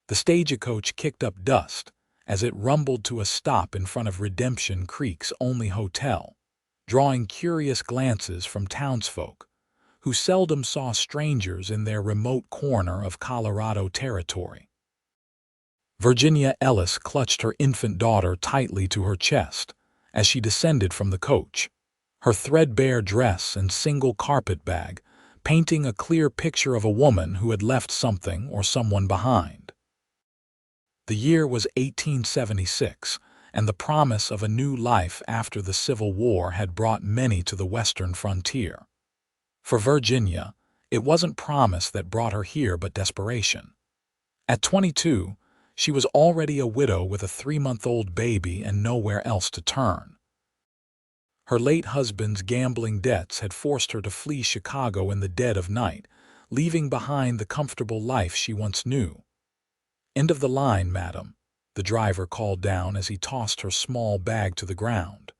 The stagecoach kicked up dust as it rumbled to a stop in front of Redemption Creek's only hotel, drawing curious glances from townsfolk who seldom saw strangers in their remote corner of Colorado territory. Virginia Ellis clutched her infant daughter tightly to her chest as she descended from the coach, her threadbare dress and single carpet bag painting a clear picture of a woman who had left something or someone behind. The year was 1876, and the promise of a new life after the Civil War had brought many to the western frontier. For Virginia, it wasn't promise that brought her here but desperation. At 22, she was already a widow with a 3-month-old baby and nowhere else to turn. Her late husband's gambling debts had forced her to flee Chicago in the dead of night, leaving behind the comfortable life she once knew. "End of the line, madam," the driver called down as he tossed her small bag to the ground.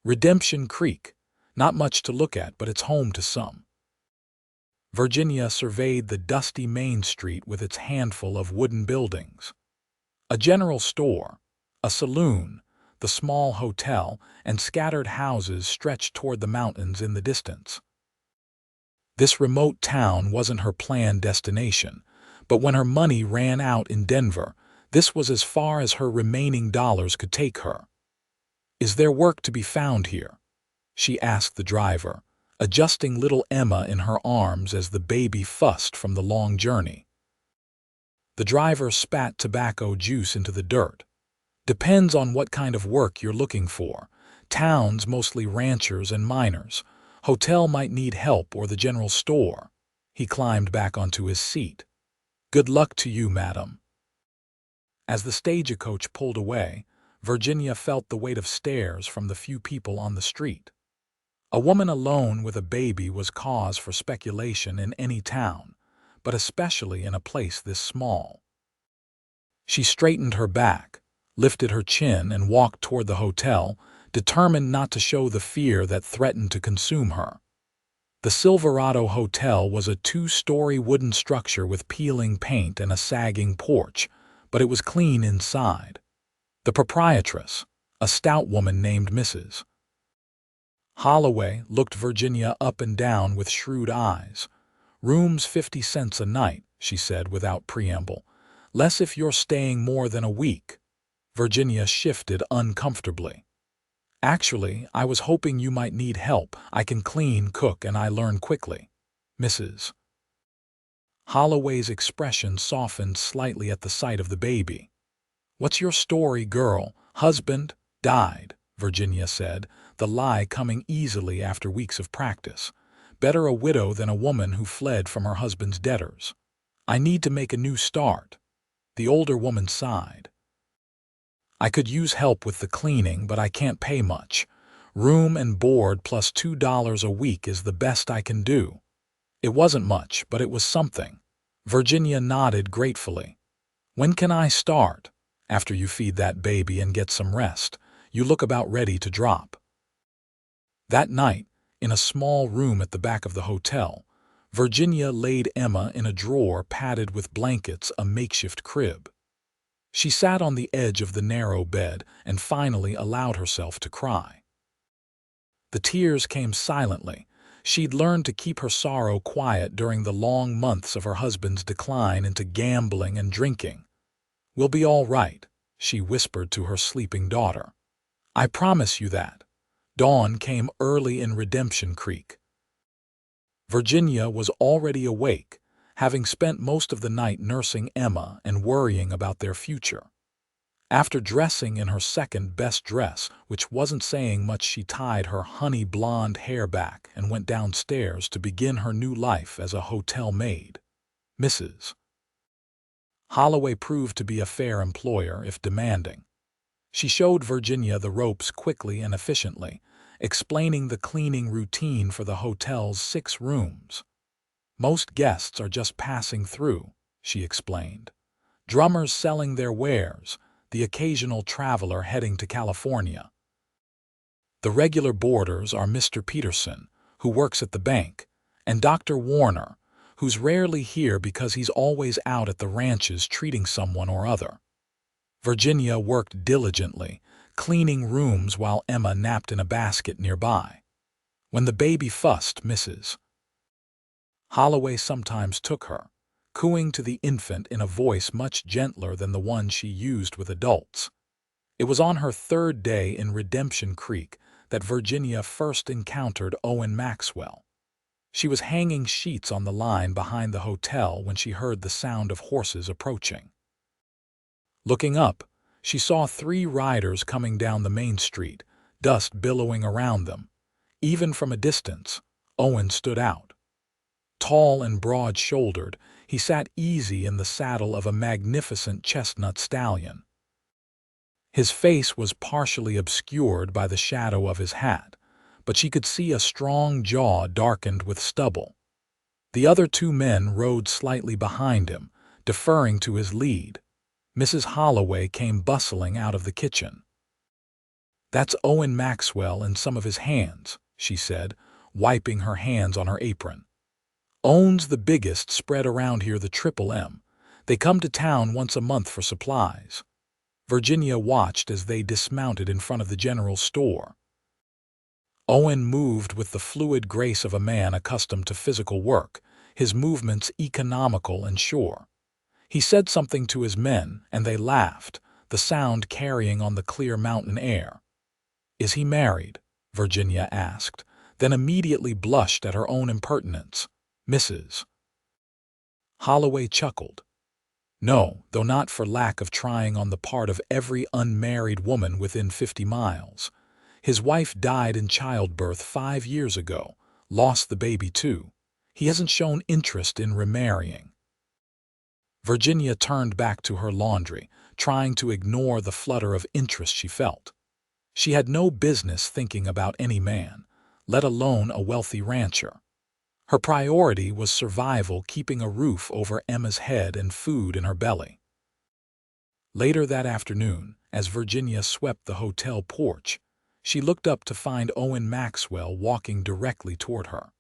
"Redemption Creek. Not much to look at, but it's home to some." Virginia surveyed the dusty Main Street with its handful of wooden buildings. A general store, a saloon, the small hotel, and scattered houses stretched toward the mountains in the distance. This remote town wasn't her planned destination, but when her money ran out in Denver, this was as far as her remaining dollars could take her. "Is there work to be found here?" she asked the driver, adjusting little Emma in her arms as the baby fussed from the long journey. The driver spat tobacco juice into the dirt. "Depends on what kind of work you're looking for. Town's mostly ranchers and miners. Hotel might need help or the general store." He climbed back onto his seat. "Good luck to you, madam." As the stagecoach pulled away, Virginia felt the weight of stares from the few people on the street. A woman alone with a baby was cause for speculation in any town, but especially in a place this small. She straightened her back, lifted her chin, and walked toward the hotel, determined not to show the fear that threatened to consume her. The Silverado Hotel was a 2-story wooden structure with peeling paint and a sagging porch, but it was clean inside. The proprietress, a stout woman named Mrs. Holloway, looked Virginia up and down with shrewd eyes. "Room's 50 cents a night," she said without preamble. "Less if you're staying more than a week." Virginia shifted uncomfortably. "Actually, I was hoping you might need help. I can clean, cook, and I learn quickly." Mrs. Holloway's expression softened slightly at the sight of the baby. "What's your story, girl? Husband died," Virginia said, the lie coming easily after weeks of practice. "Better a widow than a woman who fled from her husband's debtors." "I need to make a new start." The older woman sighed. "I could use help with the cleaning, but I can't pay much. Room and board plus $2 a week is the best I can do." It wasn't much, but it was something. Virginia nodded gratefully. "When can I start?" "After you feed that baby and get some rest. You look about ready to drop." That night, in a small room at the back of the hotel, Virginia laid Emma in a drawer padded with blankets, a makeshift crib. She sat on the edge of the narrow bed and finally allowed herself to cry. The tears came silently. She'd learned to keep her sorrow quiet during the long months of her husband's decline into gambling and drinking. "We'll be all right," she whispered to her sleeping daughter. "I promise you that." Dawn came early in Redemption Creek. Virginia was already awake, having spent most of the night nursing Emma and worrying about their future. After dressing in her second-best dress, which wasn't saying much, she tied her honey blonde hair back and went downstairs to begin her new life as a hotel maid. Mrs. Holloway proved to be a fair employer, if demanding. She showed Virginia the ropes quickly and efficiently, explaining the cleaning routine for the hotel's 6 rooms. "Most guests are just passing through," she explained. "Drummers selling their wares, the occasional traveler heading to California. The regular boarders are Mr. Peterson, who works at the bank, and Dr. Warner, who's rarely here because he's always out at the ranches treating someone or other. Virginia worked diligently, cleaning rooms while Emma napped in a basket nearby. When the baby fussed, Mrs. Holloway sometimes took her, cooing to the infant in a voice much gentler than the one she used with adults. It was on her third day in Redemption Creek that Virginia first encountered Owen Maxwell. She was hanging sheets on the line behind the hotel when she heard the sound of horses approaching. Looking up, she saw 3 riders coming down the main street, dust billowing around them. Even from a distance, Owen stood out. Tall and broad-shouldered, he sat easy in the saddle of a magnificent chestnut stallion. His face was partially obscured by the shadow of his hat, but she could see a strong jaw darkened with stubble. The other 2 men rode slightly behind him, deferring to his lead. Mrs. Holloway came bustling out of the kitchen. "That's Owen Maxwell and some of his hands," she said, wiping her hands on her apron. "Owns the biggest spread around here, the Triple M. They come to town once a month for supplies." Virginia watched as they dismounted in front of the general store. Owen moved with the fluid grace of a man accustomed to physical work, his movements economical and sure. He said something to his men, and they laughed, the sound carrying on the clear mountain air. "Is he married?" Virginia asked, then immediately blushed at her own impertinence. Mrs. Holloway chuckled. "No, though not for lack of trying on the part of every unmarried woman within 50 miles. His wife died in childbirth 5 years ago, lost the baby too. He hasn't shown interest in remarrying." Virginia turned back to her laundry, trying to ignore the flutter of interest she felt. She had no business thinking about any man, let alone a wealthy rancher. Her priority was survival, keeping a roof over Emma's head and food in her belly. Later that afternoon, as Virginia swept the hotel porch, she looked up to find Owen Maxwell walking directly toward her.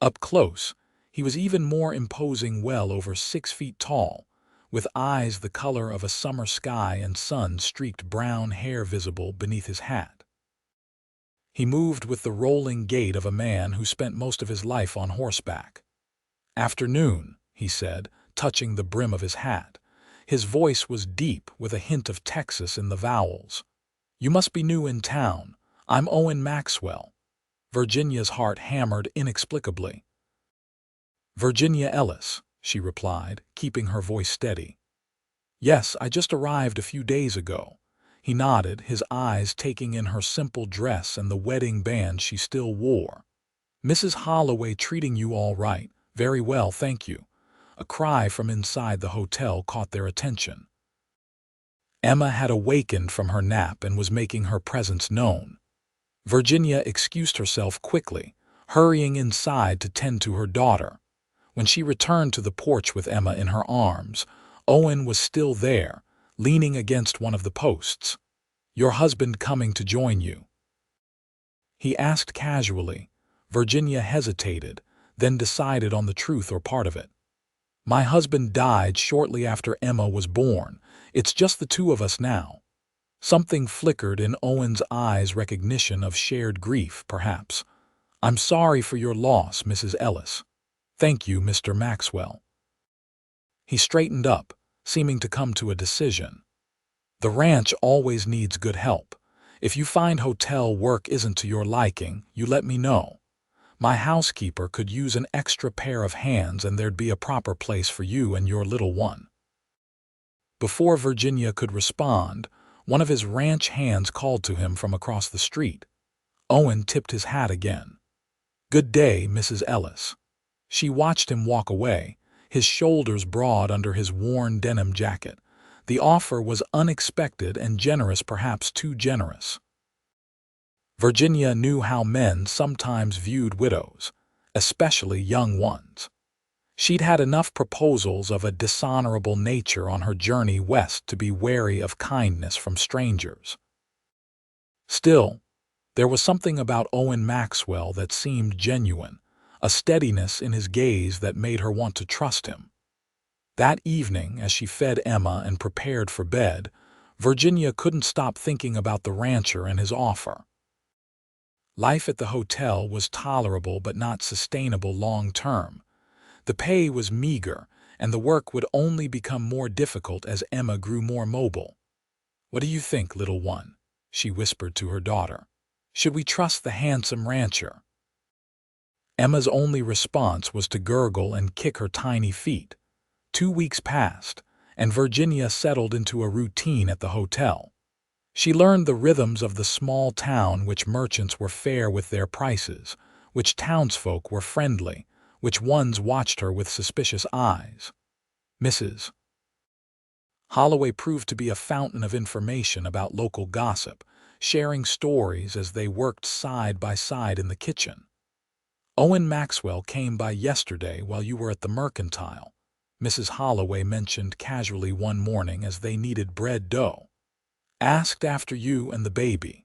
Up close, he was even more imposing, well over 6 feet tall, with eyes the color of a summer sky and sun-streaked brown hair visible beneath his hat. He moved with the rolling gait of a man who spent most of his life on horseback. "Afternoon," he said, touching the brim of his hat. His voice was deep, with a hint of Texas in the vowels. "You must be new in town. I'm Owen Maxwell." Virginia's heart hammered inexplicably. "Virginia Ellis," she replied, keeping her voice steady. "Yes, I just arrived a few days ago." He nodded, his eyes taking in her simple dress and the wedding band she still wore. "Mrs. Holloway treating you all right?" "Very well, thank you." A cry from inside the hotel caught their attention. Emma had awakened from her nap and was making her presence known. Virginia excused herself quickly, hurrying inside to tend to her daughter. When she returned to the porch with Emma in her arms, Owen was still there, leaning against one of the posts. "Your husband coming to join you?" he asked casually. Virginia hesitated, then decided on the truth or part of it. "My husband died shortly after Emma was born. It's just the 2 of us now." Something flickered in Owen's eyes, recognition of shared grief, perhaps. "I'm sorry for your loss, Mrs. Ellis." "Thank you, Mr. Maxwell." He straightened up, seeming to come to a decision. "The ranch always needs good help. If you find hotel work isn't to your liking, you let me know. My housekeeper could use an extra pair of hands, and there'd be a proper place for you and your little one." Before Virginia could respond, one of his ranch hands called to him from across the street. Owen tipped his hat again. "Good day, Mrs. Ellis." She watched him walk away, his shoulders broad under his worn denim jacket. The offer was unexpected and generous, perhaps too generous. Virginia knew how men sometimes viewed widows, especially young ones. She'd had enough proposals of a dishonorable nature on her journey west to be wary of kindness from strangers. Still, there was something about Owen Maxwell that seemed genuine, a steadiness in his gaze that made her want to trust him. That evening, as she fed Emma and prepared for bed, Virginia couldn't stop thinking about the rancher and his offer. Life at the hotel was tolerable but not sustainable long-term. The pay was meager, and the work would only become more difficult as Emma grew more mobile. "What do you think, little one?" she whispered to her daughter. "Should we trust the handsome rancher?" Emma's only response was to gurgle and kick her tiny feet. 2 weeks passed, and Virginia settled into a routine at the hotel. She learned the rhythms of the small town, which merchants were fair with their prices, which townsfolk were friendly, which ones watched her with suspicious eyes. Mrs. Holloway proved to be a fountain of information about local gossip, sharing stories as they worked side by side in the kitchen. "Owen Maxwell came by yesterday while you were at the mercantile," Mrs. Holloway mentioned casually one morning as they kneaded bread dough. "Asked after you and the baby."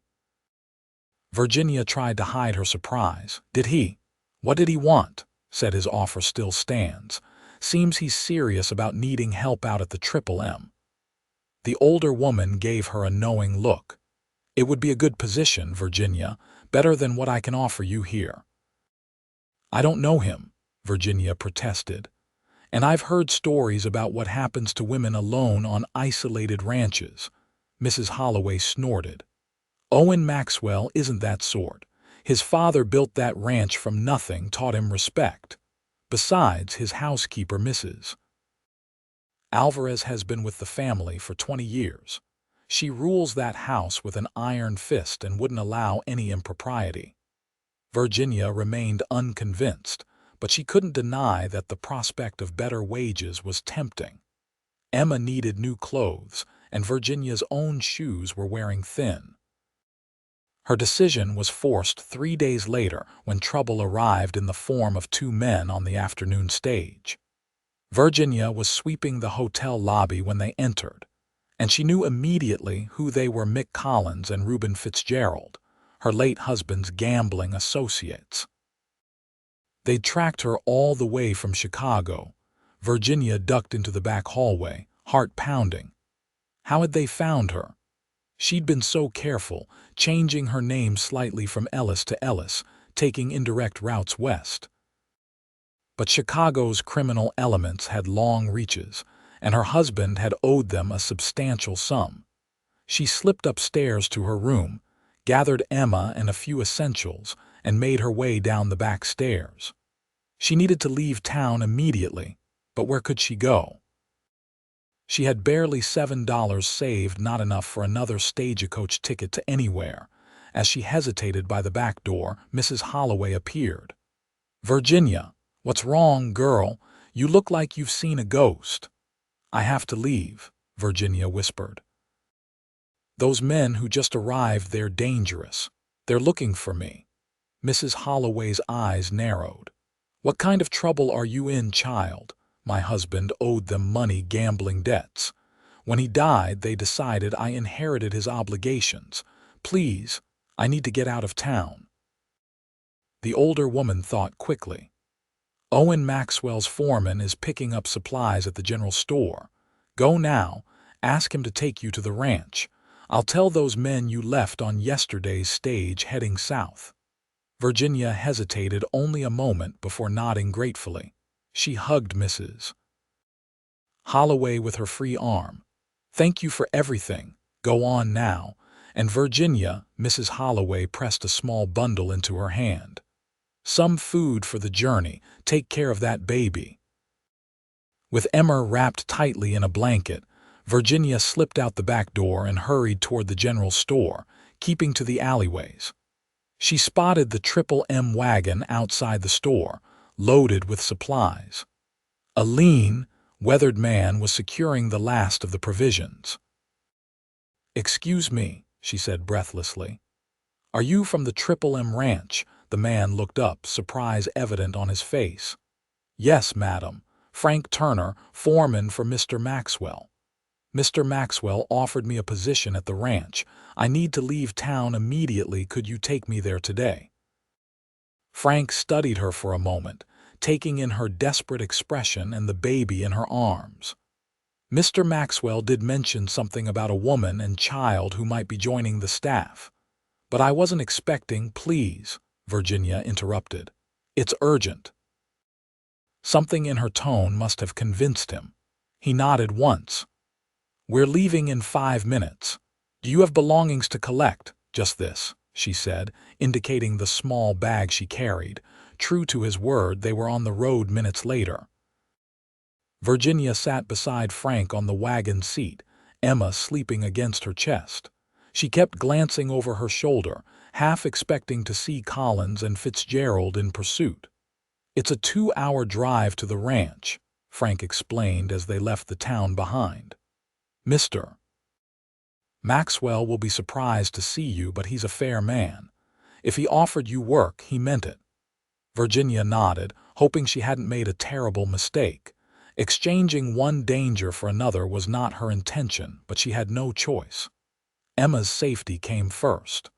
Virginia tried to hide her surprise. "Did he? What did he want?" Said his offer still stands. "Seems he's serious about needing help out at the Triple M." The older woman gave her a knowing look. "It would be a good position, Virginia, better than what I can offer you here." "I don't know him," Virginia protested. "And I've heard stories about what happens to women alone on isolated ranches," Mrs. Holloway snorted. "Owen Maxwell isn't that sort. His father built that ranch from nothing, taught him respect. Besides, his housekeeper, Mrs. Alvarez, has been with the family for 20 years. She rules that house with an iron fist and wouldn't allow any impropriety." Virginia remained unconvinced, but she couldn't deny that the prospect of better wages was tempting. Emma needed new clothes, and Virginia's own shoes were wearing thin. Her decision was forced 3 days later when trouble arrived in the form of 2 men on the afternoon stage. Virginia was sweeping the hotel lobby when they entered, and she knew immediately who they were: Mick Collins and Reuben Fitzgerald, her late husband's gambling associates. They'd tracked her all the way from Chicago. Virginia ducked into the back hallway, heart pounding. How had they found her? She'd been so careful, changing her name slightly from Ellis to Ellis, taking indirect routes west. But Chicago's criminal elements had long reaches, and her husband had owed them a substantial sum. She slipped upstairs to her room, gathered Emma and a few essentials, and made her way down the back stairs. She needed to leave town immediately, but where could she go? She had barely $7 saved, not enough for another stagecoach ticket to anywhere. As she hesitated by the back door, Mrs. Holloway appeared. "Virginia, what's wrong, girl? You look like you've seen a ghost." "I have to leave," Virginia whispered. "Those men who just arrived, they're dangerous. They're looking for me." Mrs. Holloway's eyes narrowed. "What kind of trouble are you in, child?" "My husband owed them money, gambling debts. When he died, they decided I inherited his obligations. Please, I need to get out of town." The older woman thought quickly. "Owen Maxwell's foreman is picking up supplies at the general store. Go now, ask him to take you to the ranch. I'll tell those men you left on yesterday's stage heading south." Virginia hesitated only a moment before nodding gratefully. She hugged Mrs. Holloway with her free arm. "Thank you for everything. Go on now." And Virginia, Mrs. Holloway pressed a small bundle into her hand. "Some food for the journey. Take care of that baby." With Emma wrapped tightly in a blanket, Virginia slipped out the back door and hurried toward the general store, keeping to the alleyways. She spotted the Triple M wagon outside the store, loaded with supplies. A lean, weathered man was securing the last of the provisions. "Excuse me," she said breathlessly. "Are you from the Triple M ranch?" The man looked up, surprise evident on his face. "Yes, madam. Frank Turner, foreman for Mr. Maxwell. Mr. Maxwell offered me a position at the ranch. I need to leave town immediately. Could you take me there today?" Frank studied her for a moment, taking in her desperate expression and the baby in her arms. Mr. Maxwell did mention something about a woman and child who might be joining the staff. But I wasn't expecting, please, Virginia interrupted. It's urgent. Something in her tone must have convinced him. He nodded once. We're leaving in 5 minutes. Do you have belongings to collect? Just this, she said, indicating the small bag she carried. True to his word, they were on the road minutes later. Virginia sat beside Frank on the wagon seat, Emma sleeping against her chest. She kept glancing over her shoulder, half expecting to see Collins and Fitzgerald in pursuit. It's a 2-hour drive to the ranch, Frank explained as they left the town behind. Mr. Maxwell will be surprised to see you, but he's a fair man. If he offered you work, he meant it. Virginia nodded, hoping she hadn't made a terrible mistake. Exchanging one danger for another was not her intention, but she had no choice. Emma's safety came first.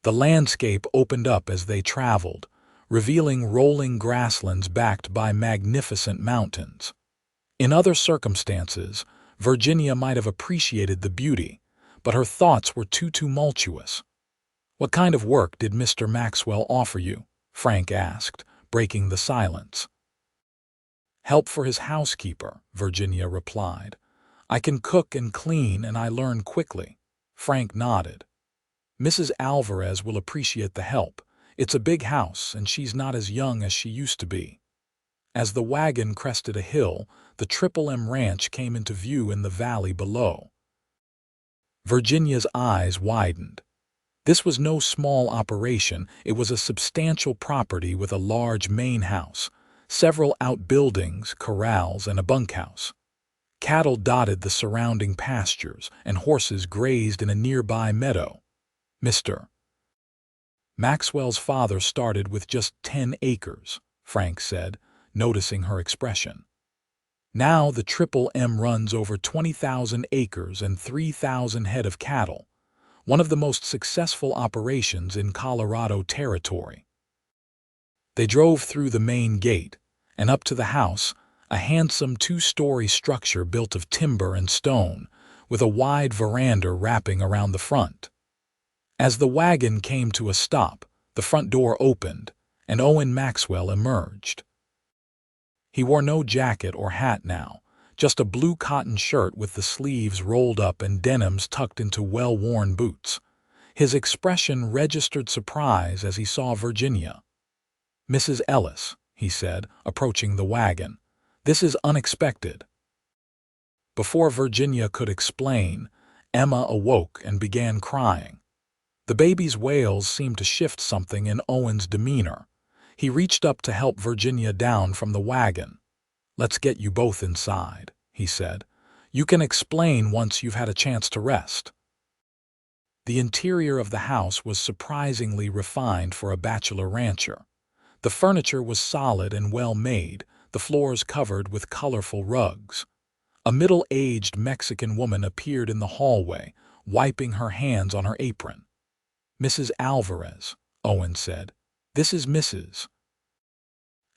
The landscape opened up as they traveled, revealing rolling grasslands backed by magnificent mountains. In other circumstances, Virginia might have appreciated the beauty, but her thoughts were too tumultuous. What kind of work did Mr. Maxwell offer you? Frank asked, breaking the silence. Help for his housekeeper, Virginia replied. I can cook and clean, and I learn quickly. Frank nodded. Mrs. Alvarez will appreciate the help. It's a big house, and she's not as young as she used to be. As the wagon crested a hill, the Triple M Ranch came into view in the valley below. Virginia's eyes widened. This was no small operation. It was a substantial property with a large main house, several outbuildings, corrals, and a bunkhouse. Cattle dotted the surrounding pastures, and horses grazed in a nearby meadow. Mr. Maxwell's father started with just 10 acres, Frank said, noticing her expression. Now the Triple M runs over 20,000 acres and 3,000 head of cattle, one of the most successful operations in Colorado territory. They drove through the main gate, and up to the house, a handsome 2-story structure built of timber and stone, with a wide veranda wrapping around the front. As the wagon came to a stop, the front door opened, and Owen Maxwell emerged. He wore no jacket or hat now, just a blue cotton shirt with the sleeves rolled up and denims tucked into well-worn boots. His expression registered surprise as he saw Virginia. Mrs. Ellis, he said, approaching the wagon. This is unexpected. Before Virginia could explain, Emma awoke and began crying. The baby's wails seemed to shift something in Owen's demeanor. He reached up to help Virginia down from the wagon. Let's get you both inside, he said. You can explain once you've had a chance to rest. The interior of the house was surprisingly refined for a bachelor rancher. The furniture was solid and well made, the floors covered with colorful rugs. A middle-aged Mexican woman appeared in the hallway, wiping her hands on her apron. Mrs. Alvarez, Owen said. This is Mrs.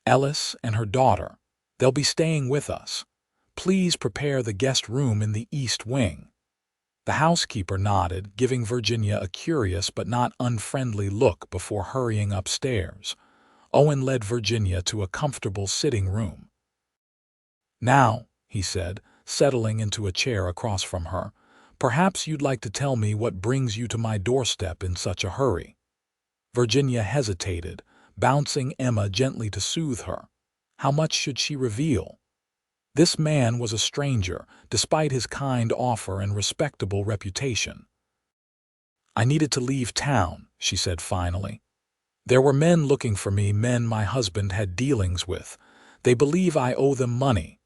Ellis and her daughter. They'll be staying with us. Please prepare the guest room in the east wing. The housekeeper nodded, giving Virginia a curious but not unfriendly look before hurrying upstairs. Owen led Virginia to a comfortable sitting room. Now, he said, settling into a chair across from her, perhaps you'd like to tell me what brings you to my doorstep in such a hurry. Virginia hesitated, bouncing Emma gently to soothe her. How much should she reveal? This man was a stranger, despite his kind offer and respectable reputation. I needed to leave town, she said finally. There were men looking for me, men my husband had dealings with. They believe I owe them money.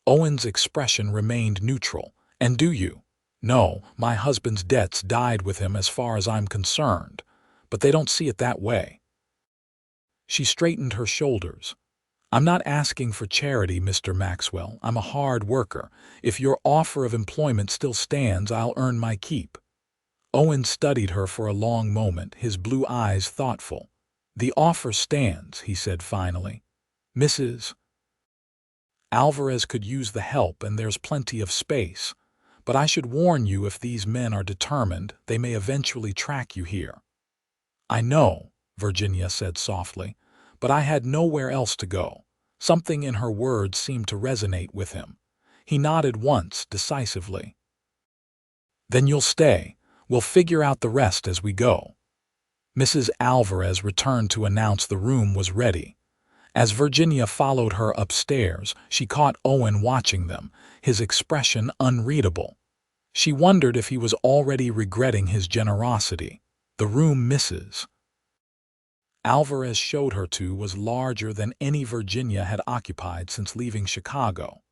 Owen's expression remained neutral. And do you? No, my husband's debts died with him as far as I'm concerned, but they don't see it that way. She straightened her shoulders. I'm not asking for charity, Mr. Maxwell. I'm a hard worker. If your offer of employment still stands, I'll earn my keep. Owen studied her for a long moment, his blue eyes thoughtful. "The offer stands," he said finally. "Mrs. Alvarez could use the help and there's plenty of space. But I should warn you, if these men are determined, they may eventually track you here." "I know," Virginia said softly, "but I had nowhere else to go." Something in her words seemed to resonate with him. He nodded once, decisively. "Then you'll stay. We'll figure out the rest as we go." Mrs. Alvarez returned to announce the room was ready. As Virginia followed her upstairs, she caught Owen watching them, his expression unreadable. She wondered if he was already regretting his generosity. The room Mrs. Alvarez showed her to was larger than any Virginia had occupied since leaving Chicago.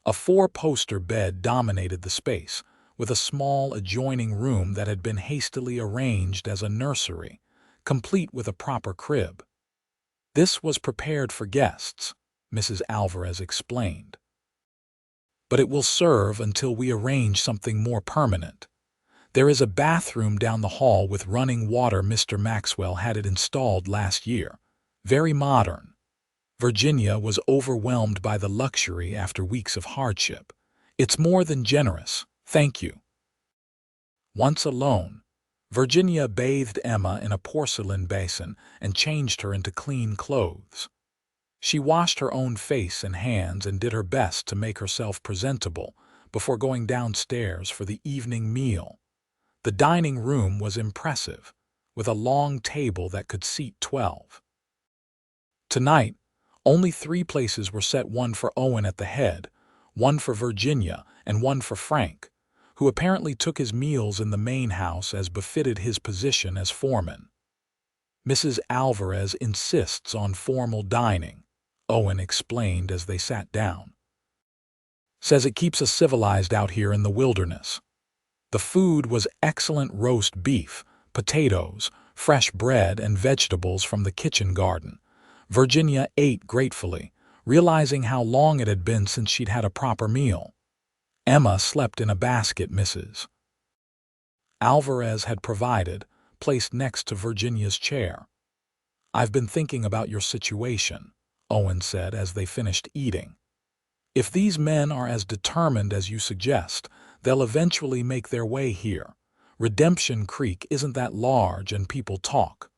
A four-poster bed dominated the space, with a small adjoining room that had been hastily arranged as a nursery, complete with a proper crib. "This was prepared for guests," Mrs. Alvarez explained. "But it will serve until we arrange something more permanent. There is a bathroom down the hall with running water. Mr. Maxwell had it installed last year. Very modern." Virginia was overwhelmed by the luxury after weeks of hardship. "It's more than generous, thank you." Once alone, Virginia bathed Emma in a porcelain basin and changed her into clean clothes. She washed her own face and hands and did her best to make herself presentable before going downstairs for the evening meal. The dining room was impressive, with a long table that could seat 12. Tonight, only 3 places were set, one for Owen at the head, one for Virginia, and one for Frank, who apparently took his meals in the main house as befitted his position as foreman. "Mrs. Alvarez insists on formal dining," Owen explained as they sat down. "Says it keeps us civilized out here in the wilderness." The food was excellent: roast beef, potatoes, fresh bread, and vegetables from the kitchen garden. Virginia ate gratefully, realizing how long it had been since she'd had a proper meal. Emma slept in a basket Mrs. Alvarez had provided, placed next to Virginia's chair. "I've been thinking about your situation," Owen said as they finished eating. "If these men are as determined as you suggest, they'll eventually make their way here. Redemption Creek isn't that large and people talk."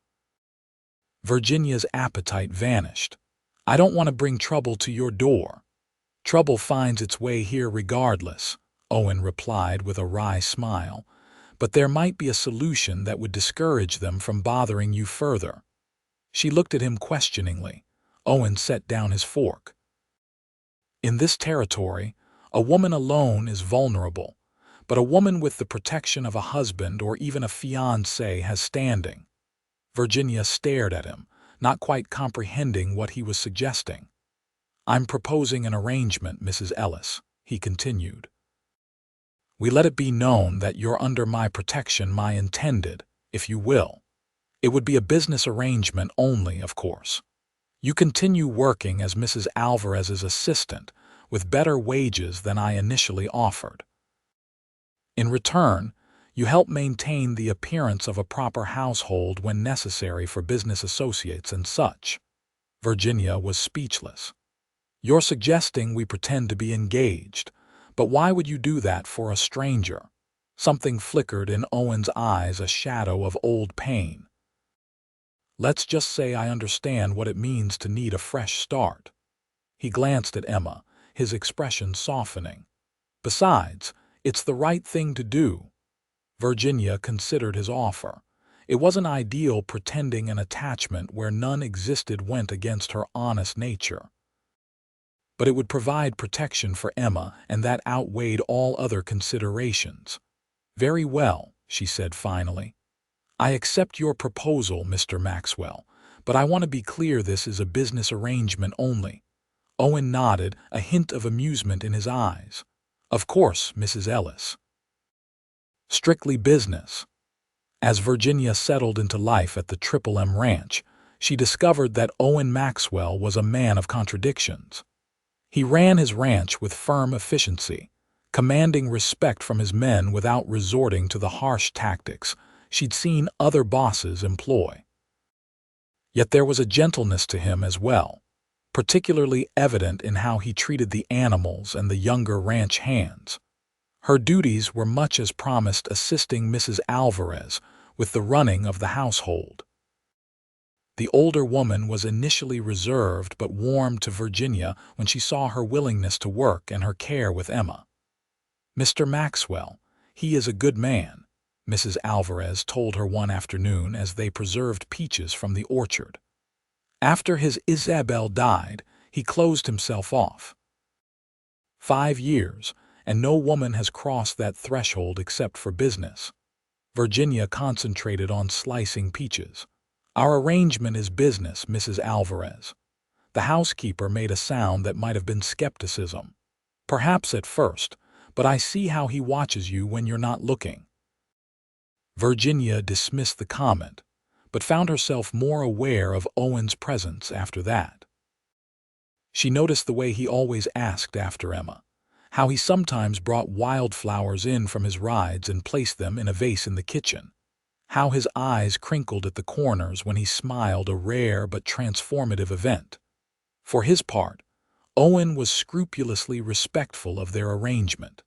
Virginia's appetite vanished. "I don't want to bring trouble to your door." "Trouble finds its way here regardless," Owen replied with a wry smile. "But there might be a solution that would discourage them from bothering you further." She looked at him questioningly. Owen set down his fork. "In this territory, a woman alone is vulnerable, but a woman with the protection of a husband or even a fiancé has standing." Virginia stared at him, not quite comprehending what he was suggesting. "I'm proposing an arrangement, Mrs. Ellis," he continued. "We let it be known that you're under my protection, my intended, if you will. It would be a business arrangement only, of course. You continue working as Mrs. Alvarez's assistant, with better wages than I initially offered. In return, you help maintain the appearance of a proper household when necessary for business associates and such." Virginia was speechless. "You're suggesting we pretend to be engaged, but why would you do that for a stranger?" Something flickered in Owen's eyes, a shadow of old pain. "Let's just say I understand what it means to need a fresh start." He glanced at Emma, his expression softening. "Besides, it's the right thing to do." Virginia considered his offer. It wasn't ideal. Pretending an attachment where none existed went against her honest nature. But it would provide protection for Emma, and that outweighed all other considerations. "Very well," she said finally. "I accept your proposal, Mr. Maxwell, but I want to be clear, this is a business arrangement only." Owen nodded, a hint of amusement in his eyes. "Of course, Mrs. Ellis. Strictly business." As Virginia settled into life at the Triple M Ranch, she discovered that Owen Maxwell was a man of contradictions. He ran his ranch with firm efficiency, commanding respect from his men without resorting to the harsh tactics she'd seen other bosses employ. Yet there was a gentleness to him as well, particularly evident in how he treated the animals and the younger ranch hands. Her duties were much as promised, assisting Mrs. Alvarez with the running of the household. The older woman was initially reserved but warmed to Virginia when she saw her willingness to work and her care with Emma. "Mr. Maxwell, he is a good man," Mrs. Alvarez told her one afternoon as they preserved peaches from the orchard. "After his Isabel died, he closed himself off. 5 years, and no woman has crossed that threshold except for business." Virginia concentrated on slicing peaches. "Our arrangement is business, Mrs. Alvarez." The housekeeper made a sound that might have been skepticism. "Perhaps at first, but I see how he watches you when you're not looking." Virginia dismissed the comment, but found herself more aware of Owen's presence after that. She noticed the way he always asked after Emma, how he sometimes brought wildflowers in from his rides and placed them in a vase in the kitchen, how his eyes crinkled at the corners when he smiled, a rare but transformative event. For his part, Owen was scrupulously respectful of their arrangement.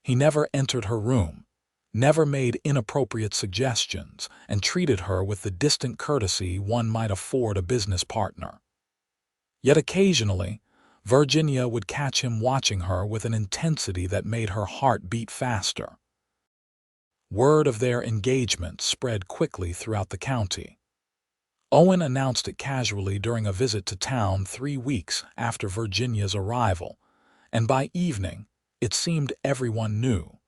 He never entered her room, never made inappropriate suggestions, and treated her with the distant courtesy one might afford a business partner. Yet occasionally, Virginia would catch him watching her with an intensity that made her heart beat faster. Word of their engagement spread quickly throughout the county. Owen announced it casually during a visit to town 3 weeks after Virginia's arrival, and by evening, it seemed everyone knew.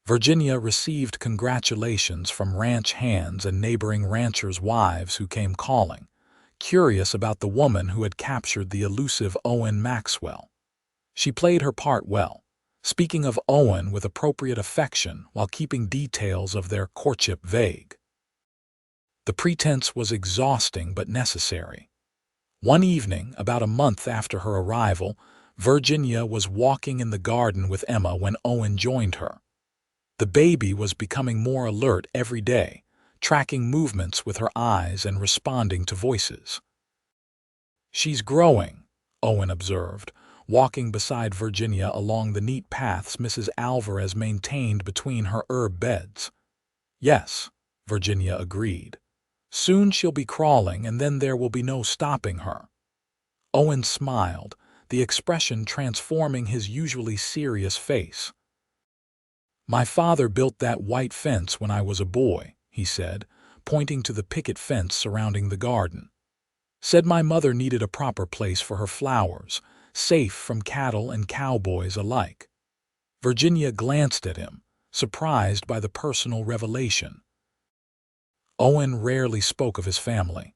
Virginia received congratulations from ranch hands and neighboring ranchers' wives who came calling, curious about the woman who had captured the elusive Owen Maxwell. She played her part well, speaking of Owen with appropriate affection while keeping details of their courtship vague. The pretense was exhausting but necessary. One evening, about a month after her arrival, Virginia was walking in the garden with Emma when Owen joined her. The baby was becoming more alert every day, tracking movements with her eyes and responding to voices. "She's growing," Owen observed, walking beside Virginia along the neat paths Mrs. Alvarez maintained between her herb beds. "Yes," Virginia agreed. "Soon she'll be crawling, and then there will be no stopping her." Owen smiled, the expression transforming his usually serious face. "My father built that white fence when I was a boy," he said, pointing to the picket fence surrounding the garden. "Said my mother needed a proper place for her flowers, safe from cattle and cowboys alike." Virginia glanced at him, surprised by the personal revelation. Owen rarely spoke of his family.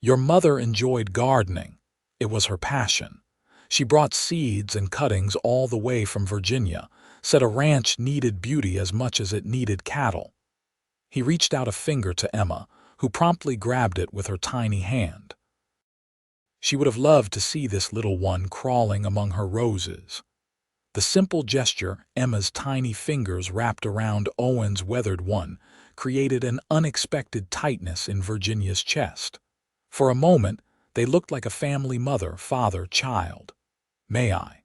"Your mother enjoyed gardening. It was her passion. She brought seeds and cuttings all the way from Virginia, said a ranch needed beauty as much as it needed cattle." He reached out a finger to Emma, who promptly grabbed it with her tiny hand. She would have loved to see this little one crawling among her roses. The simple gesture, Emma's tiny fingers wrapped around Owen's weathered one, created an unexpected tightness in Virginia's chest. For a moment, they looked like a family, mother, father, child. "May I?"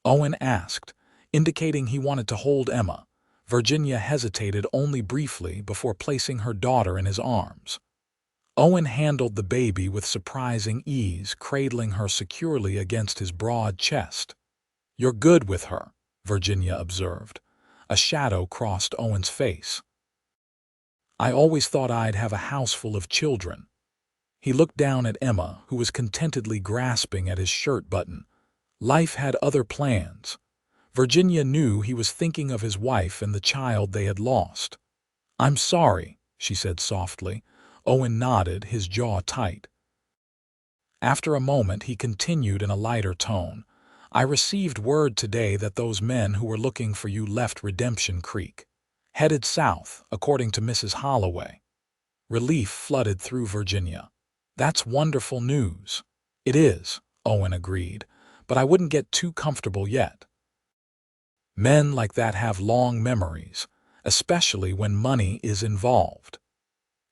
Owen asked, indicating he wanted to hold Emma. Virginia hesitated only briefly before placing her daughter in his arms. Owen handled the baby with surprising ease, cradling her securely against his broad chest. "You're good with her," Virginia observed. A shadow crossed Owen's face. "I always thought I'd have a house full of children." He looked down at Emma, who was contentedly grasping at his shirt button. Life had other plans. Virginia knew he was thinking of his wife and the child they had lost. "I'm sorry," she said softly. Owen nodded, his jaw tight. After a moment, he continued in a lighter tone. "I received word today that those men who were looking for you left Redemption Creek, headed south, according to Mrs. Holloway." Relief flooded through Virginia. "That's wonderful news." "It is," Owen agreed, "but I wouldn't get too comfortable yet. Men like that have long memories, especially when money is involved."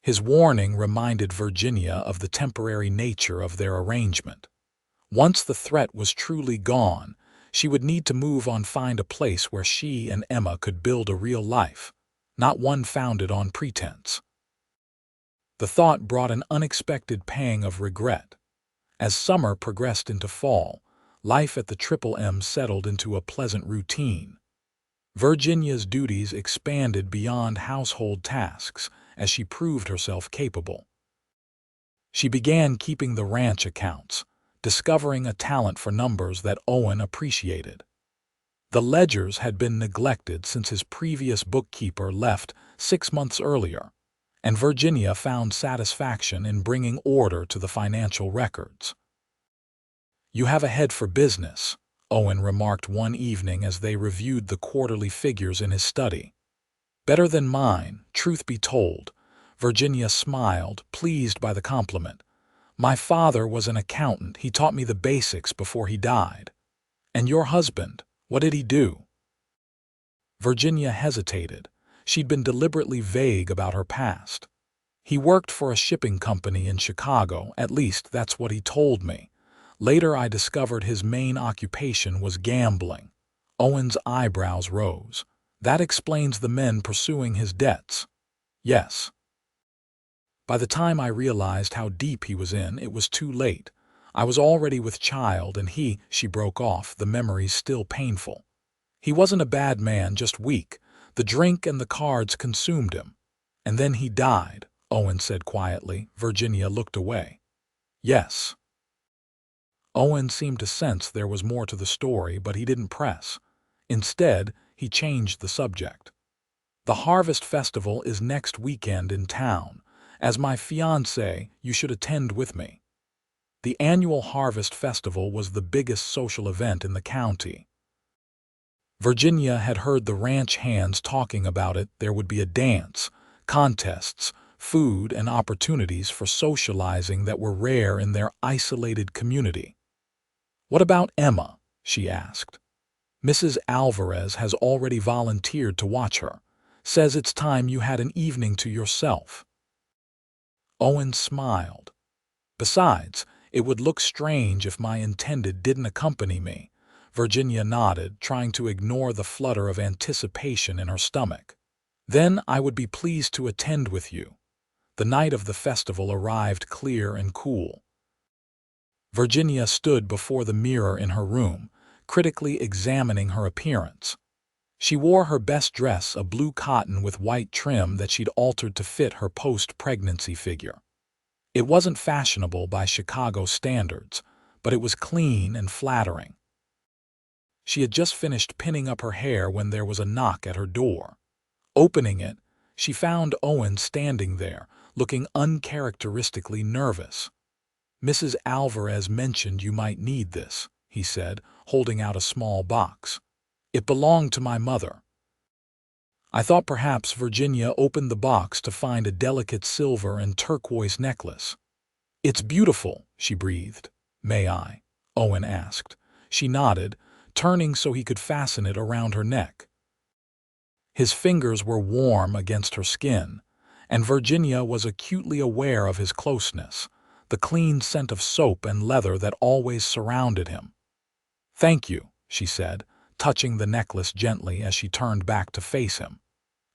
His warning reminded Virginia of the temporary nature of their arrangement. Once the threat was truly gone, she would need to move on, find a place where she and Emma could build a real life, not one founded on pretense. The thought brought an unexpected pang of regret. As summer progressed into fall, life at the Triple M settled into a pleasant routine. Virginia's duties expanded beyond household tasks as she proved herself capable. She began keeping the ranch accounts, discovering a talent for numbers that Owen appreciated. The ledgers had been neglected since his previous bookkeeper left 6 months earlier, and Virginia found satisfaction in bringing order to the financial records. "You have a head for business," Owen remarked one evening as they reviewed the quarterly figures in his study. "Better than mine, truth be told." Virginia smiled, pleased by the compliment. "My father was an accountant. He taught me the basics before he died." "And your husband, what did he do?" Virginia hesitated. She'd been deliberately vague about her past. "He worked for a shipping company in Chicago, at least that's what he told me. Later I discovered his main occupation was gambling." Owen's eyebrows rose. "That explains the men pursuing his debts." "Yes." "By the time I realized how deep he was in, it was too late. I was already with child, and she broke off, the memories still painful. "He wasn't a bad man, just weak. The drink and the cards consumed him. And then he died," Owen said quietly. Virginia looked away. "Yes." Owen seemed to sense there was more to the story, but he didn't press. Instead, he changed the subject. "The Harvest Festival is next weekend in town. As my fiancé, you should attend with me." The annual Harvest Festival was the biggest social event in the county. Virginia had heard the ranch hands talking about it. There would be a dance, contests, food, and opportunities for socializing that were rare in their isolated community. "What about Emma?" she asked. "Mrs. Alvarez has already volunteered to watch her. Says it's time you had an evening to yourself." Owen smiled. "Besides, it would look strange if my intended didn't accompany me." Virginia nodded, trying to ignore the flutter of anticipation in her stomach. "Then I would be pleased to attend with you." The night of the festival arrived clear and cool. Virginia stood before the mirror in her room, critically examining her appearance. She wore her best dress, a blue cotton with white trim that she'd altered to fit her post-pregnancy figure. It wasn't fashionable by Chicago standards, but it was clean and flattering. She had just finished pinning up her hair when there was a knock at her door. Opening it, she found Owen standing there, looking uncharacteristically nervous. "Mrs. Alvarez mentioned you might need this," he said, holding out a small box. "It belonged to my mother." "I thought perhaps." Virginia opened the box to find a delicate silver and turquoise necklace. "It's beautiful," she breathed. "May I?" Owen asked. She nodded, turning so he could fasten it around her neck. His fingers were warm against her skin, and Virginia was acutely aware of his closeness, the clean scent of soap and leather that always surrounded him. "Thank you," she said, touching the necklace gently as she turned back to face him.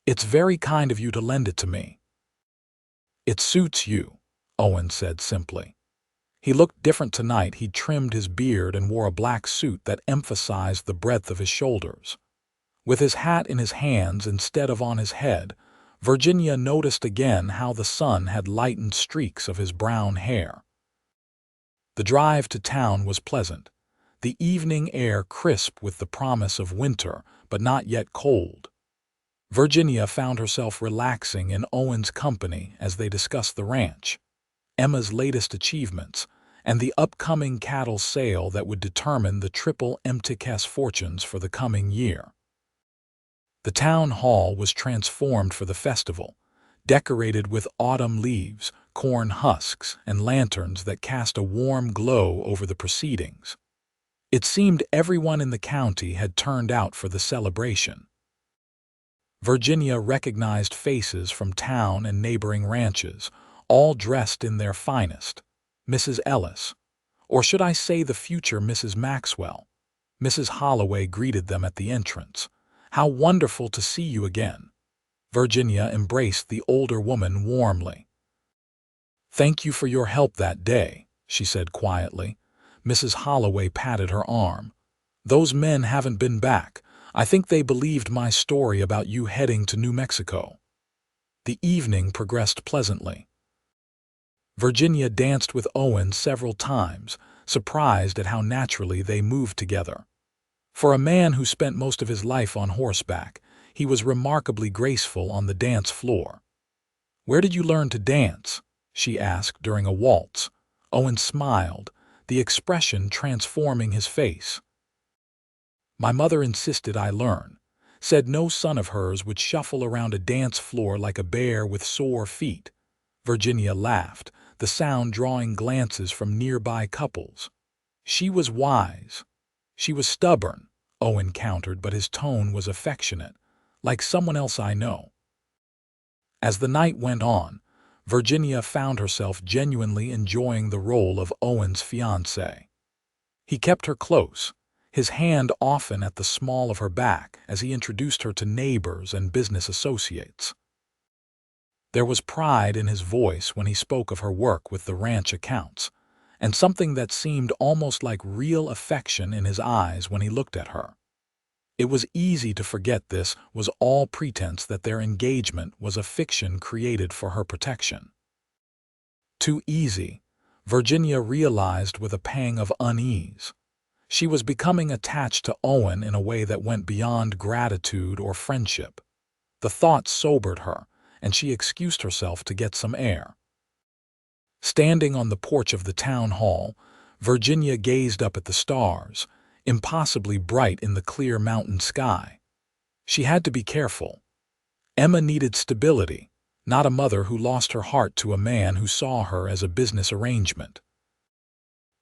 "It's very kind of you to lend it to me." "It suits you," Owen said simply. He looked different tonight. He'd trimmed his beard and wore a black suit that emphasized the breadth of his shoulders. With his hat in his hands instead of on his head, Virginia noticed again how the sun had lightened streaks of his brown hair. The drive to town was pleasant, the evening air crisp with the promise of winter, but not yet cold. Virginia found herself relaxing in Owen's company as they discussed the ranch, Emma's latest achievements, and the upcoming cattle sale that would determine the Triple M's fortunes for the coming year. The town hall was transformed for the festival, decorated with autumn leaves, corn husks, and lanterns that cast a warm glow over the proceedings. It seemed everyone in the county had turned out for the celebration. Virginia recognized faces from town and neighboring ranches, all dressed in their finest. Mrs. Ellis, or should I say the future Mrs. Maxwell. Mrs. Holloway greeted them at the entrance. "How wonderful to see you again." Virginia embraced the older woman warmly. "Thank you for your help that day," she said quietly. Mrs. Holloway patted her arm. "Those men haven't been back. I think they believed my story about you heading to New Mexico." The evening progressed pleasantly. Virginia danced with Owen several times, surprised at how naturally they moved together. For a man who spent most of his life on horseback, he was remarkably graceful on the dance floor. "Where did you learn to dance?" she asked during a waltz. Owen smiled, the expression transforming his face. "My mother insisted I learn. Said no son of hers would shuffle around a dance floor like a bear with sore feet." Virginia laughed, the sound drawing glances from nearby couples. "She was wise." "She was stubborn," Owen countered, but his tone was affectionate, "like someone else I know." As the night went on, Virginia found herself genuinely enjoying the role of Owen's fiancée. He kept her close, his hand often at the small of her back as he introduced her to neighbors and business associates. There was pride in his voice when he spoke of her work with the ranch accounts, and something that seemed almost like real affection in his eyes when he looked at her. It was easy to forget this was all pretense, that their engagement was a fiction created for her protection. Too easy, Virginia realized with a pang of unease. She was becoming attached to Owen in a way that went beyond gratitude or friendship. The thought sobered her, and she excused herself to get some air. Standing on the porch of the town hall, Virginia gazed up at the stars, impossibly bright in the clear mountain sky. She had to be careful. Emma needed stability, not a mother who lost her heart to a man who saw her as a business arrangement.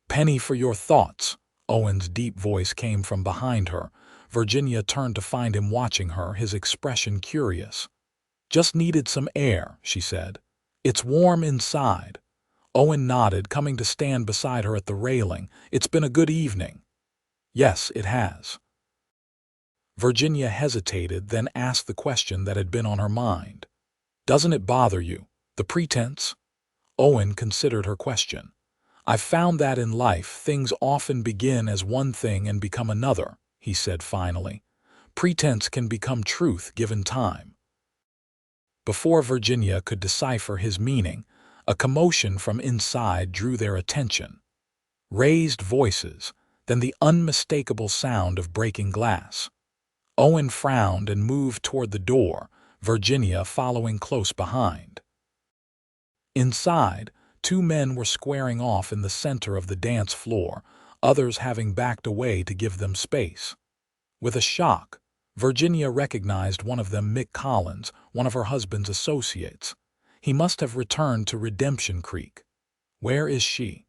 "Penny for your thoughts," Owen's deep voice came from behind her. Virginia turned to find him watching her, his expression curious. "Just needed some air," she said. "It's warm inside." Owen nodded, coming to stand beside her at the railing. "It's been a good evening." "Yes, it has." Virginia hesitated, then asked the question that had been on her mind. "Doesn't it bother you, the pretense?" Owen considered her question. "I've found that in life things often begin as one thing and become another," he said finally. "Pretense can become truth given time." Before Virginia could decipher his meaning, a commotion from inside drew their attention. Raised voices, then the unmistakable sound of breaking glass. Owen frowned and moved toward the door, Virginia following close behind. Inside, two men were squaring off in the center of the dance floor, others having backed away to give them space. With a shock, Virginia recognized one of them, Mick Collins, one of her husband's associates. He must have returned to Redemption Creek. "Where is she?"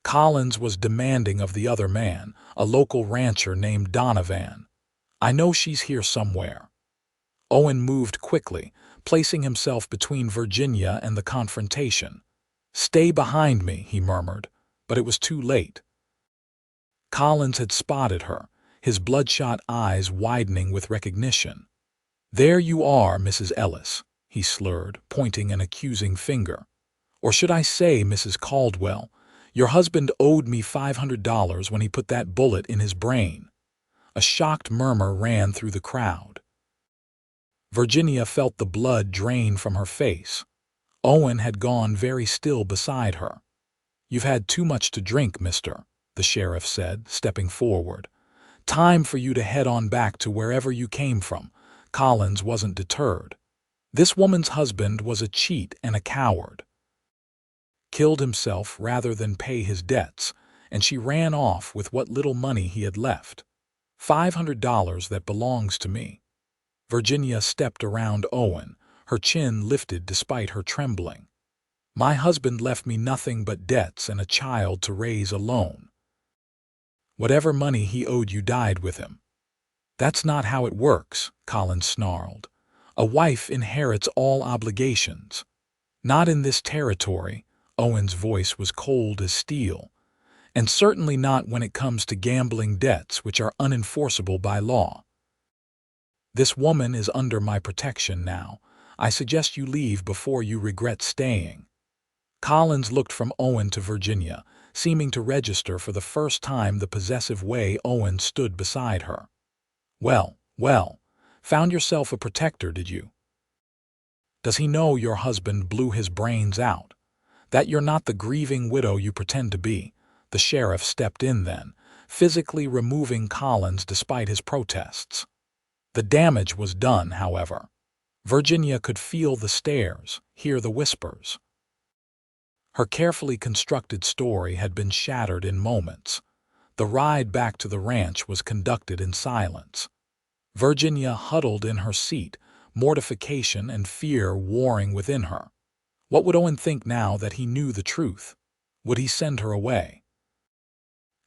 Collins was demanding of the other man, a local rancher named Donovan. "I know she's here somewhere." Owen moved quickly, placing himself between Virginia and the confrontation. "Stay behind me," he murmured, but it was too late. Collins had spotted her, his bloodshot eyes widening with recognition. "There you are, Mrs. Ellis," he slurred, pointing an accusing finger. "Or should I say, Mrs. Caldwell, your husband owed me $500 when he put that bullet in his brain." A shocked murmur ran through the crowd. Virginia felt the blood drain from her face. Owen had gone very still beside her. "You've had too much to drink, mister," the sheriff said, stepping forward. "Time for you to head on back to wherever you came from." Collins wasn't deterred. This woman's husband was a cheat and a coward. Killed himself rather than pay his debts, and she ran off with what little money he had left. $500 that belongs to me." Virginia stepped around Owen, her chin lifted despite her trembling. "My husband left me nothing but debts and a child to raise alone. Whatever money he owed you died with him." That's not how it works, Collins snarled. A wife inherits all obligations. Not in this territory. Owen's voice was cold as steel. And certainly not when it comes to gambling debts which are unenforceable by law. This woman is under my protection now. I suggest you leave before you regret staying. Collins looked from Owen to Virginia, seeming to register for the first time the possessive way Owen stood beside her. Well, found yourself a protector, did you? Does he know your husband blew his brains out? That you're not the grieving widow you pretend to be? The sheriff stepped in then, physically removing Collins despite his protests. The damage was done, however. Virginia could feel the stares, hear the whispers. Her carefully constructed story had been shattered in moments. The ride back to the ranch was conducted in silence. Virginia huddled in her seat, mortification and fear warring within her. What would Owen think now that he knew the truth? Would he send her away?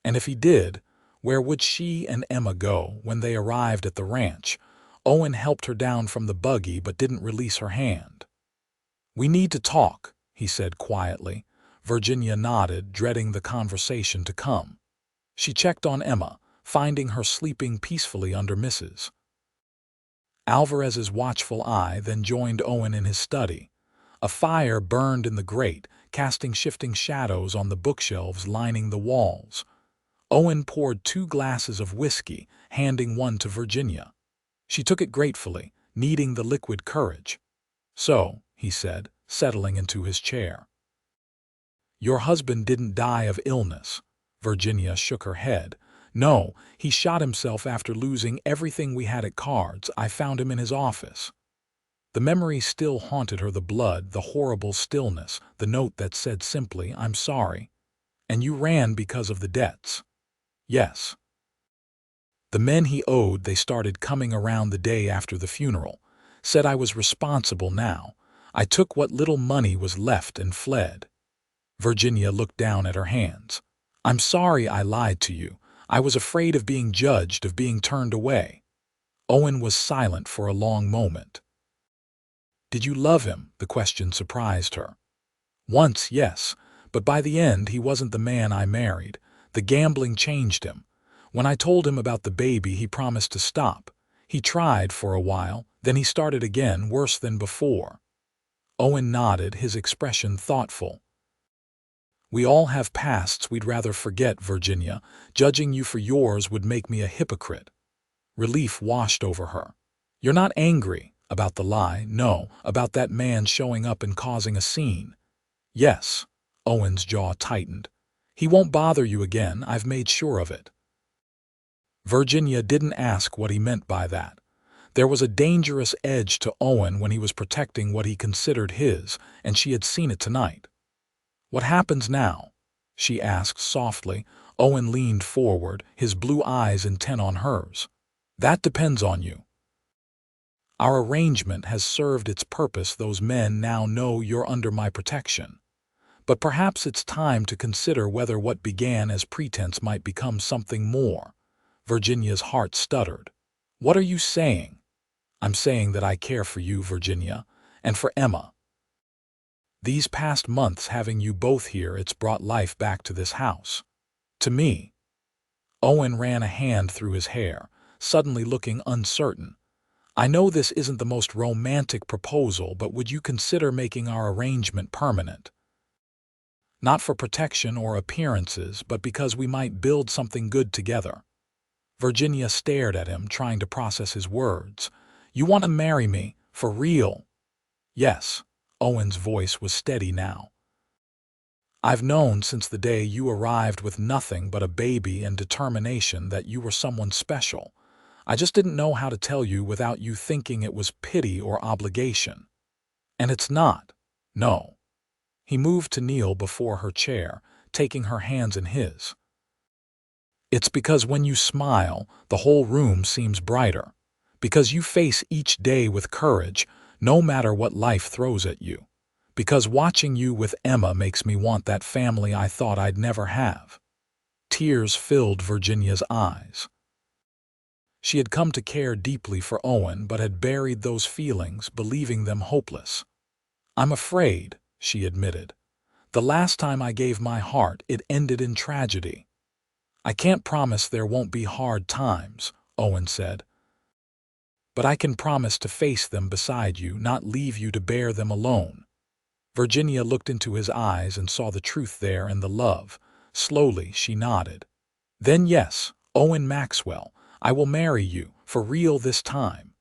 And if he did, where would she and Emma go when they arrived at the ranch? Owen helped her down from the buggy but didn't release her hand. "We need to talk," he said quietly. Virginia nodded, dreading the conversation to come. She checked on Emma, finding her sleeping peacefully under Mrs. Alvarez's watchful eye, then joined Owen in his study. A fire burned in the grate, casting shifting shadows on the bookshelves lining the walls. Owen poured 2 glasses of whiskey, handing one to Virginia. She took it gratefully, needing the liquid courage. "So," he said, settling into his chair. "Your husband didn't die of illness." Virginia shook her head. "No, he shot himself after losing everything we had at cards. I found him in his office." The memory still haunted her, the blood, the horrible stillness, the note that said simply, "I'm sorry." "And you ran because of the debts?" "Yes." "The men he owed, they started coming around the day after the funeral. Said I was responsible now. I took what little money was left and fled." Virginia looked down at her hands. "I'm sorry I lied to you. I was afraid of being judged, of being turned away." Owen was silent for a long moment. "Did you love him?" The question surprised her. "Once, yes, but by the end he wasn't the man I married. The gambling changed him. When I told him about the baby, he promised to stop. He tried for a while, then he started again, worse than before." Owen nodded, his expression thoughtful. "We all have pasts we'd rather forget, Virginia. Judging you for yours would make me a hypocrite." Relief washed over her. "You're not angry about the lie, no, about that man showing up and causing a scene." "Yes." Owen's jaw tightened. "He won't bother you again, I've made sure of it." Virginia didn't ask what he meant by that. There was a dangerous edge to Owen when he was protecting what he considered his, and she had seen it tonight. "What happens now?" she asked softly. Owen leaned forward, his blue eyes intent on hers. "That depends on you. Our arrangement has served its purpose. Those men now know you're under my protection. But perhaps it's time to consider whether what began as pretense might become something more." Virginia's heart stuttered. "What are you saying?" "I'm saying that I care for you, Virginia, and for Emma. These past months having you both here, it's brought life back to this house. To me." Owen ran a hand through his hair, suddenly looking uncertain. "I know this isn't the most romantic proposal, but would you consider making our arrangement permanent? Not for protection or appearances, but because we might build something good together." Virginia stared at him, trying to process his words. "You want to marry me, for real?" "Yes." Owen's voice was steady now. "I've known since the day you arrived with nothing but a baby and determination that you were someone special. I just didn't know how to tell you without you thinking it was pity or obligation. And it's not. No." He moved to kneel before her chair, taking her hands in his. "It's because when you smile, the whole room seems brighter. Because you face each day with courage, no matter what life throws at you. Because watching you with Emma makes me want that family I thought I'd never have." Tears filled Virginia's eyes. She had come to care deeply for Owen but had buried those feelings, believing them hopeless. "I'm afraid," she admitted. "The last time I gave my heart, it ended in tragedy." "I can't promise there won't be hard times," Owen said. "But I can promise to face them beside you, not leave you to bear them alone." Virginia looked into his eyes and saw the truth there and the love. Slowly, she nodded. "Then yes, Owen Maxwell, I will marry you, for real this time."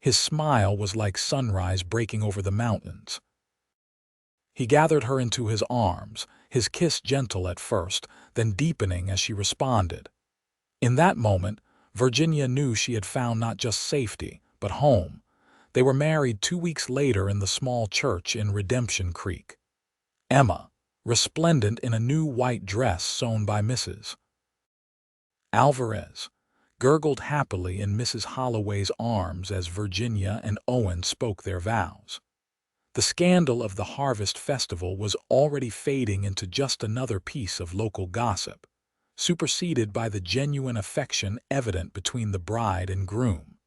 His smile was like sunrise breaking over the mountains. He gathered her into his arms, his kiss gentle at first, then deepening as she responded. In that moment, Virginia knew she had found not just safety, but home. They were married 2 weeks later in the small church in Redemption Creek. Emma, resplendent in a new white dress sewn by Mrs. Alvarez, gurgled happily in Mrs. Holloway's arms as Virginia and Owen spoke their vows. The scandal of the Harvest Festival was already fading into just another piece of local gossip, superseded by the genuine affection evident between the bride and groom.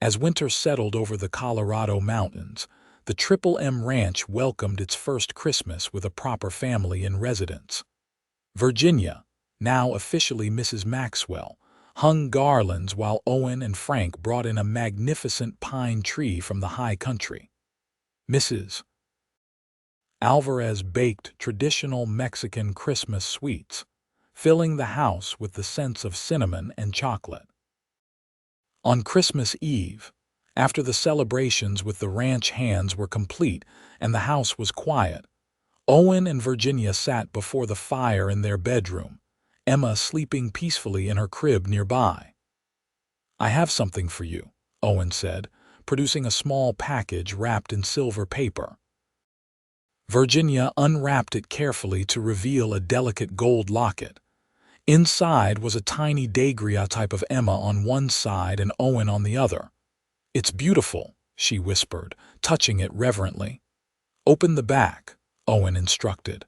As winter settled over the Colorado mountains, the Triple M Ranch welcomed its first Christmas with a proper family in residence. Virginia, now officially Mrs. Maxwell, hung garlands while Owen and Frank brought in a magnificent pine tree from the high country. Mrs. Alvarez baked traditional Mexican Christmas sweets, filling the house with the scents of cinnamon and chocolate. On Christmas Eve, after the celebrations with the ranch hands were complete and the house was quiet, Owen and Virginia sat before the fire in their bedroom, Emma sleeping peacefully in her crib nearby. "I have something for you," Owen said, producing a small package wrapped in silver paper. Virginia unwrapped it carefully to reveal a delicate gold locket. Inside was a tiny daguerreotype of Emma on one side and Owen on the other. "It's beautiful," she whispered, touching it reverently. "Open the back," Owen instructed.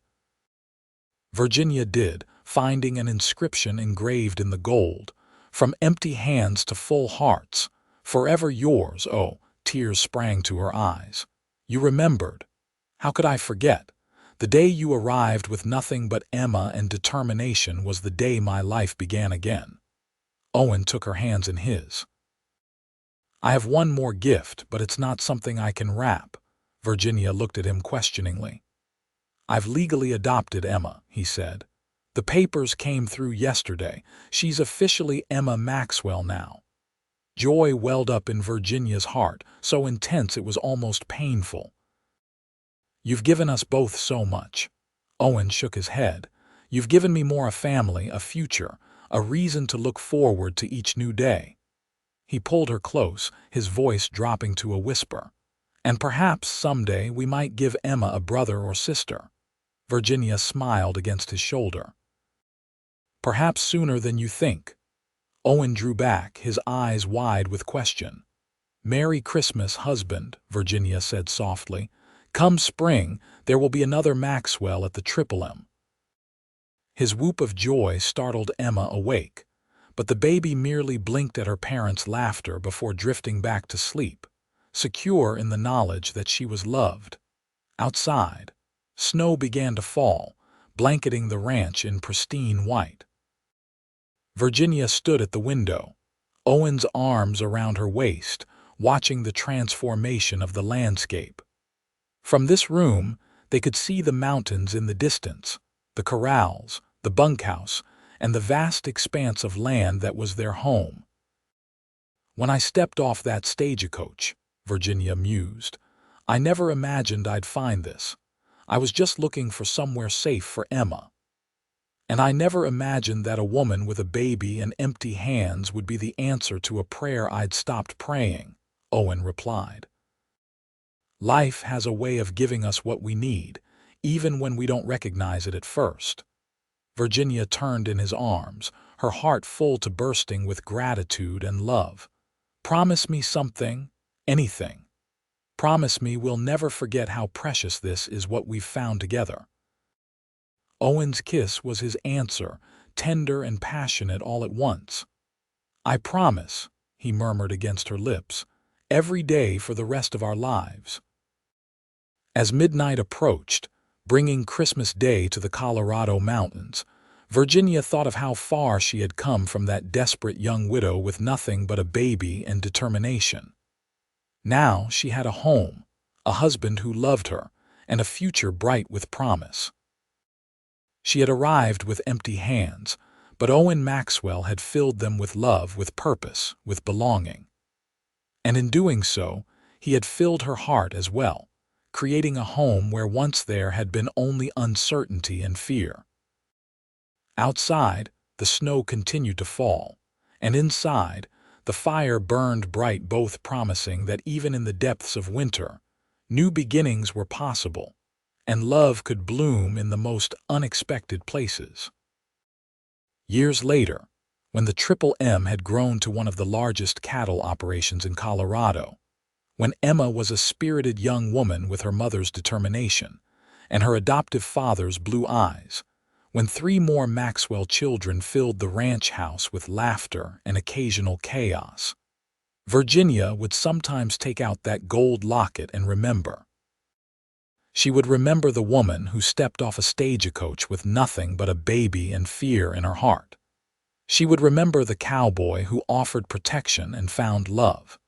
Virginia did, finding an inscription engraved in the gold. "From empty hands to full hearts. Forever yours." Oh, tears sprang to her eyes. "You remembered. How could I forget? The day you arrived with nothing but Emma and determination was the day my life began again." Owen took her hands in his. "I have one more gift, but it's not something I can wrap." Virginia looked at him questioningly. "I've legally adopted Emma," he said. "The papers came through yesterday. She's officially Emma Maxwell now." Joy welled up in Virginia's heart, so intense it was almost painful. "You've given us both so much." Owen shook his head. "You've given me more, a family, a future, a reason to look forward to each new day." He pulled her close, his voice dropping to a whisper. "And perhaps someday we might give Emma a brother or sister." Virginia smiled against his shoulder. "Perhaps sooner than you think." Owen drew back, his eyes wide with question. "Merry Christmas, husband," Virginia said softly. "Come spring, there will be another Maxwell at the Triple M." His whoop of joy startled Emma awake, but the baby merely blinked at her parents' laughter before drifting back to sleep, secure in the knowledge that she was loved. Outside, snow began to fall, blanketing the ranch in pristine white. Virginia stood at the window, Owen's arms around her waist, watching the transformation of the landscape. From this room, they could see the mountains in the distance, the corrals, the bunkhouse, and the vast expanse of land that was their home. "When I stepped off that stagecoach," Virginia mused, "I never imagined I'd find this. I was just looking for somewhere safe for Emma. And I never imagined that a woman with a baby and empty hands would be the answer to a prayer I'd stopped praying," Owen replied. "Life has a way of giving us what we need, even when we don't recognize it at first." Virginia turned in his arms, her heart full to bursting with gratitude and love. "Promise me something, anything. Promise me we'll never forget how precious this is, what we've found together." Owen's kiss was his answer, tender and passionate all at once. "I promise," he murmured against her lips, "every day for the rest of our lives." As midnight approached, bringing Christmas Day to the Colorado mountains, Virginia thought of how far she had come from that desperate young widow with nothing but a baby and determination. Now she had a home, a husband who loved her, and a future bright with promise. She had arrived with empty hands, but Owen Maxwell had filled them with love, with purpose, with belonging. And in doing so, he had filled her heart as well, creating a home where once there had been only uncertainty and fear. Outside, the snow continued to fall, and inside, the fire burned bright, both promising that even in the depths of winter, new beginnings were possible, and love could bloom in the most unexpected places. Years later, when the Triple M had grown to one of the largest cattle operations in Colorado, when Emma was a spirited young woman with her mother's determination and her adoptive father's blue eyes, when 3 more Maxwell children filled the ranch house with laughter and occasional chaos, Virginia would sometimes take out that gold locket and remember. She would remember the woman who stepped off a stagecoach with nothing but a baby and fear in her heart. She would remember the cowboy who offered protection and found love.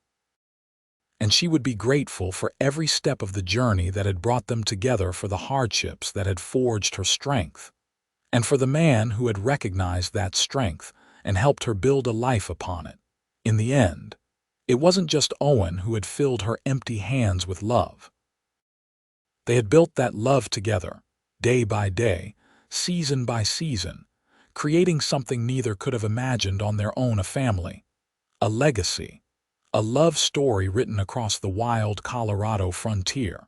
And she would be grateful for every step of the journey that had brought them together, for the hardships that had forged her strength, and for the man who had recognized that strength and helped her build a life upon it. In the end, it wasn't just Owen who had filled her empty hands with love. They had built that love together, day by day, season by season, creating something neither could have imagined on their own: a family, a legacy, a love story written across the wild Colorado frontier.